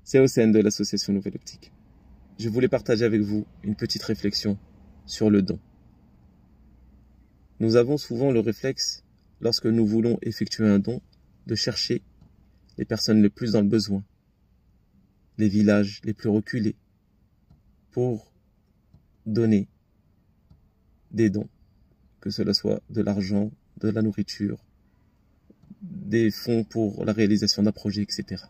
C'est Hossein de l'association Nouvelle Optique. Je voulais partager avec vous une petite réflexion sur le don. Nous avons souvent le réflexe, lorsque nous voulons effectuer un don, de chercher les personnes les plus dans le besoin, les villages les plus reculés, pour donner des dons, que cela soit de l'argent, de la nourriture, des fonds pour la réalisation d'un projet, etc.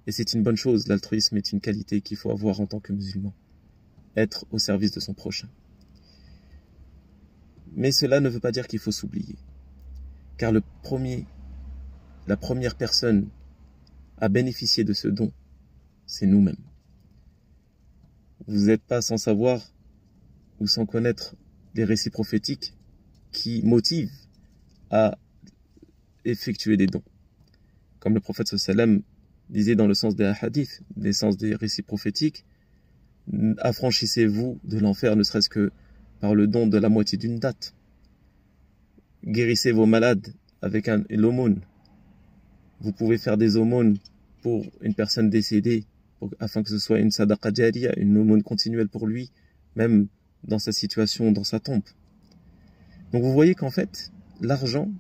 Et c'est une bonne chose, l'altruisme est une qualité qu'il faut avoir en tant que musulman, être au service de son prochain. Mais cela ne veut pas dire qu'il faut s'oublier, car la première personne à bénéficier de ce don, c'est nous-mêmes. Vous n'êtes pas sans savoir ou sans connaître les récits prophétiques qui motivent à effectuer des dons. Comme le prophète sallam disait dans le sens des hadiths, des sens des récits prophétiques, affranchissez-vous de l'enfer ne serait-ce que par le don de la moitié d'une date. Guérissez vos malades avec l'aumône. Vous pouvez faire des aumônes pour une personne décédée afin que ce soit une sadaqa jariya, une aumône continuelle pour lui, même dans sa situation, dans sa tombe. Donc vous voyez qu'en fait, l'argent,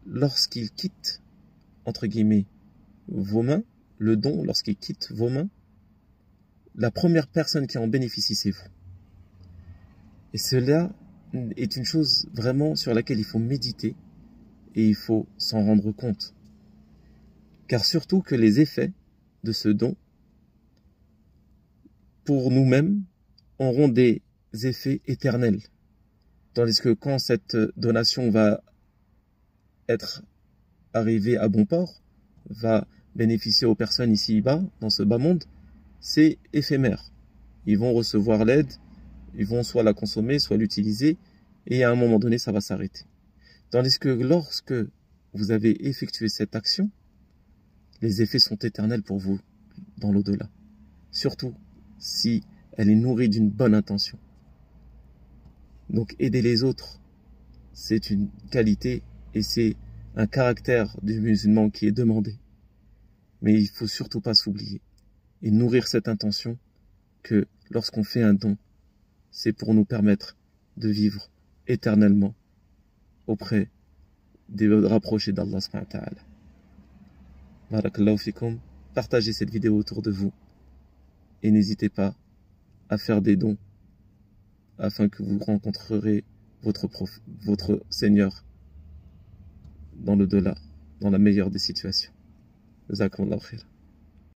lorsqu'il quitte, entre guillemets, vos mains, le don, lorsqu'il quitte vos mains, la première personne qui en bénéficie, c'est vous. Et cela est une chose vraiment sur laquelle il faut méditer et il faut s'en rendre compte. Car surtout que les effets de ce don, pour nous-mêmes, auront des effets éternels. Tandis que quand cette donation va être arrivée à bon port, va bénéficier aux personnes ici-bas, dans ce bas monde, c'est éphémère. Ils vont recevoir l'aide, ils vont soit la consommer, soit l'utiliser, et à un moment donné, ça va s'arrêter. Tandis que lorsque vous avez effectué cette action, les effets sont éternels pour vous dans l'au-delà. Surtout si elle est nourrie d'une bonne intention. Donc aider les autres, c'est une qualité et c'est un caractère du musulman qui est demandé. Mais il ne faut surtout pas s'oublier et nourrir cette intention que lorsqu'on fait un don, c'est pour nous permettre de vivre éternellement auprès des rapprochés d'Allah subhanahu wa ta'ala. Barakallahu fikum. Partagez cette vidéo autour de vous et n'hésitez pas à faire des dons afin que vous rencontrerez votre Seigneur dans l'au-delà, dans la meilleure des situations. Jazakumullahu khair.